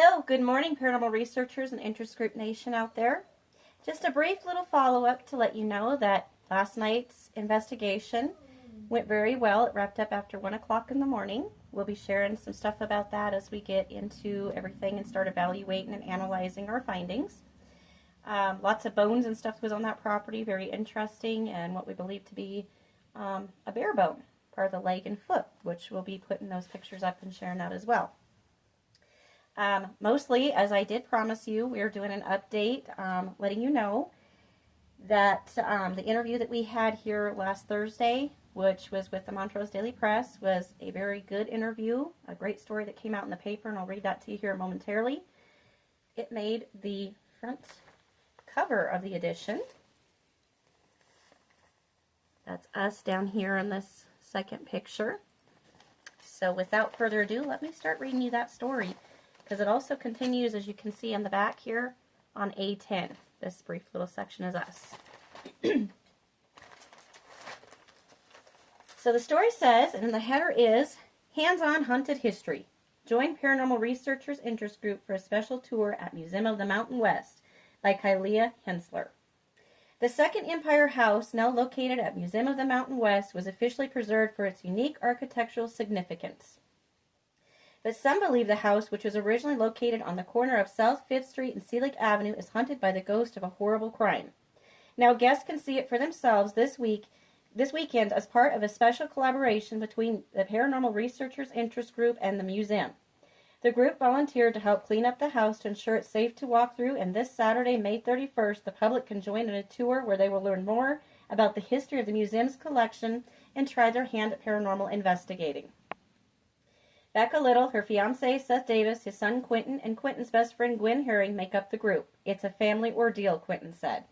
Hello, good morning, paranormal researchers and interest group nation out there. Just a brief little follow-up to let you know that last night's investigation went very well. It wrapped up after 1 o'clock in the morning. We'll be sharing some stuff about that as we get into everything and start evaluating and analyzing our findings. Lots of bones and stuff was on that property, very interesting, and what we believe to be a bare bone, part of the leg and foot, which we'll be putting those pictures up and sharing that as well. Mostly, as I did promise you, we are doing an update, letting you know that the interview that we had here last Thursday, which was with the Montrose Daily Press, was a very good interview, a great story that came out in the paper, and I'll read that to you here momentarily. It made the front cover of the edition. That's us down here in this second picture. So without further ado, let me start reading you that story, because it also continues, as you can see on the back here, on A10. This brief little section is us. So the story says, and in the header is, Hands-on Haunted History. Join Paranormal Researchers Interest Group for a special tour at Museum of the Mountain West by Kylia Hensler. The Second Empire House, now located at Museum of the Mountain West, was officially preserved for its unique architectural significance. But some believe the house, which was originally located on the corner of South 5th Street and Selig Avenue, is haunted by the ghost of a horrible crime. Now guests can see it for themselves this weekend as part of a special collaboration between the Paranormal Researchers Interest Group and the museum. The group volunteered to help clean up the house to ensure it's safe to walk through, and this Saturday, May 31st, the public can join in a tour where they will learn more about the history of the museum's collection and try their hand at paranormal investigating. Becca Little, her fiancé Seth Davis, his son Quentin, and Quentin's best friend Gwen Herring make up the group. It's a family ordeal, Quentin said.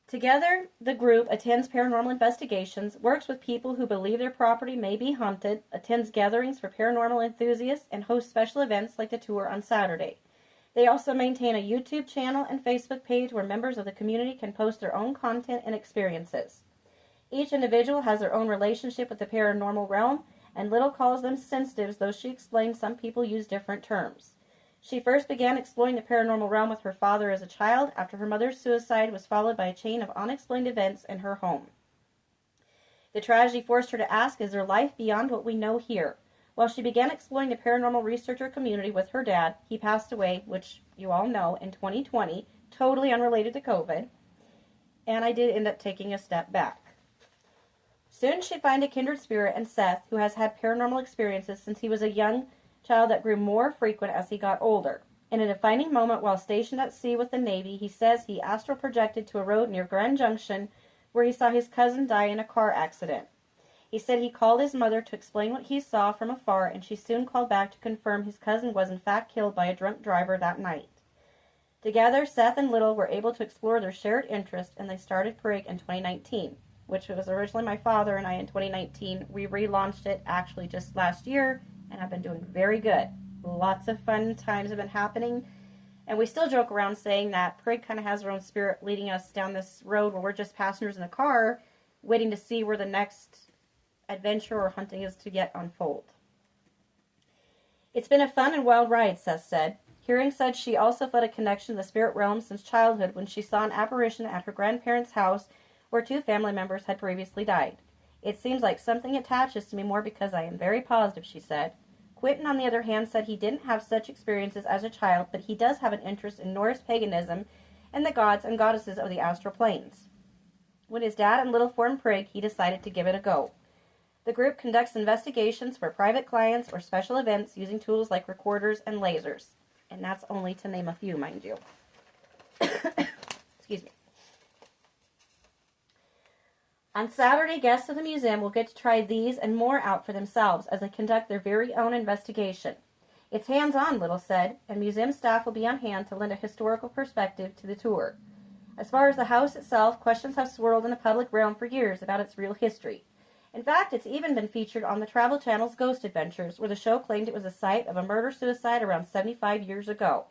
Together, the group attends paranormal investigations, works with people who believe their property may be haunted, attends gatherings for paranormal enthusiasts, and hosts special events like the tour on Saturday. They also maintain a YouTube channel and Facebook page where members of the community can post their own content and experiences. Each individual has their own relationship with the paranormal realm, and Little calls them sensitives, though she explains some people use different terms. She first began exploring the paranormal realm with her father as a child, after her mother's suicide was followed by a chain of unexplained events in her home. The tragedy forced her to ask, is there life beyond what we know here? While she began exploring the paranormal researcher community with her dad, he passed away, which you all know, in 2020, totally unrelated to COVID, and I did end up taking a step back. Soon she'd find a kindred spirit in Seth, who has had paranormal experiences since he was a young child that grew more frequent as he got older. In a defining moment while stationed at sea with the Navy, he says he astral projected to a road near Grand Junction where he saw his cousin die in a car accident. He said he called his mother to explain what he saw from afar, and she soon called back to confirm his cousin was in fact killed by a drunk driver that night. Together, Seth and Little were able to explore their shared interest, and they started Prig in 2019. Which was originally my father and I in 2019. We relaunched it actually just last year, and I've been doing very good. Lots of fun times have been happening, and we still joke around saying that Prig kind of has her own spirit leading us down this road where we're just passengers in the car, waiting to see where the next adventure or hunting is to yet unfold. It's been a fun and wild ride, Seth said. Hearing said she also felt a connection to the spirit realm since childhood when she saw an apparition at her grandparents' house where 2 family members had previously died. It seems like something attaches to me more because I am very positive, she said. Quentin, on the other hand, said he didn't have such experiences as a child, but he does have an interest in Norse paganism and the gods and goddesses of the astral planes. When his dad and Little formed Prig, he decided to give it a go. The group conducts investigations for private clients or special events using tools like recorders and lasers. And that's only to name a few, mind you. Excuse me. On Saturday, guests of the museum will get to try these and more out for themselves as they conduct their very own investigation. It's hands-on, Little said, and museum staff will be on hand to lend a historical perspective to the tour. As far as the house itself, questions have swirled in the public realm for years about its real history. In fact, it's even been featured on the Travel Channel's Ghost Adventures, where the show claimed it was the site of a murder-suicide around 75 years ago.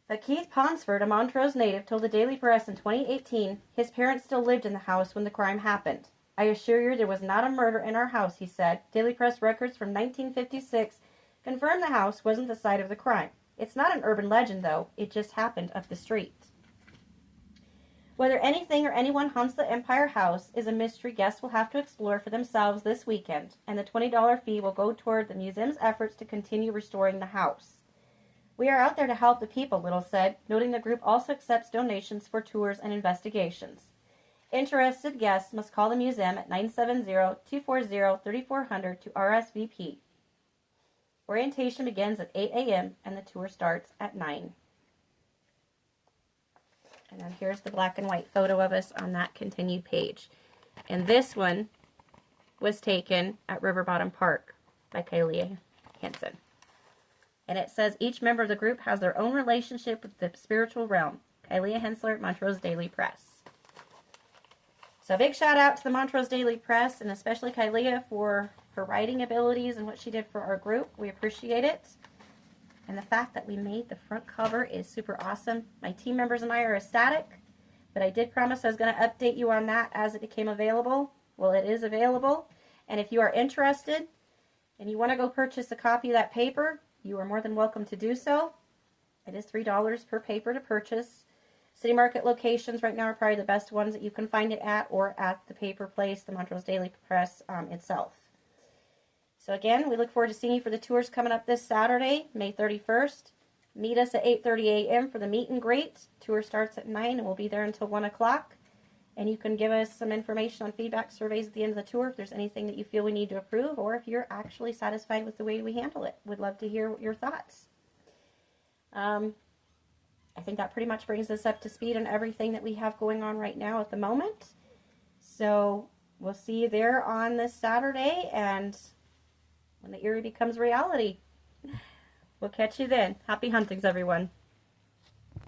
But Keith Ponsford, a Montrose native, told the Daily Press in 2018 his parents still lived in the house when the crime happened. I assure you there was not a murder in our house, he said. Daily Press records from 1956 confirmed the house wasn't the site of the crime. It's not an urban legend, though. It just happened up the street. Whether anything or anyone haunts the Empire House is a mystery guests will have to explore for themselves this weekend, and the $20 fee will go toward the museum's efforts to continue restoring the house. We are out there to help the people, Little said, noting the group also accepts donations for tours and investigations. Interested guests must call the museum at 970-240-3400 to RSVP. Orientation begins at 8 a.m. and the tour starts at 9. And then here's the black and white photo of us on that continued page. And this one was taken at River Bottom Park by Kylie Hansen. And it says, each member of the group has their own relationship with the spiritual realm. Kylie Hensler, Montrose Daily Press. So a big shout out to the Montrose Daily Press, and especially Kylie for her writing abilities and what she did for our group. We appreciate it. And the fact that we made the front cover is super awesome. My team members and I are ecstatic, but I did promise I was going to update you on that as it became available. Well, it is available. And if you are interested and you want to go purchase a copy of that paper, you are more than welcome to do so. It is $3 per paper to purchase. City Market locations right now are probably the best ones that you can find it at, or at the paper place, the Montrose Daily Press itself. So again, we look forward to seeing you for the tours coming up this Saturday, May 31st. Meet us at 8:30 a.m. for the meet and greet. Tour starts at 9 and we'll be there until 1 o'clock. And you can give us some information on feedback surveys at the end of the tour if there's anything that you feel we need to improve, or if you're actually satisfied with the way we handle it. We'd love to hear your thoughts. I think that pretty much brings us up to speed on everything that we have going on right now at the moment. So we'll see you there on this Saturday, and when the Erie becomes reality. We'll catch you then. Happy huntings, everyone.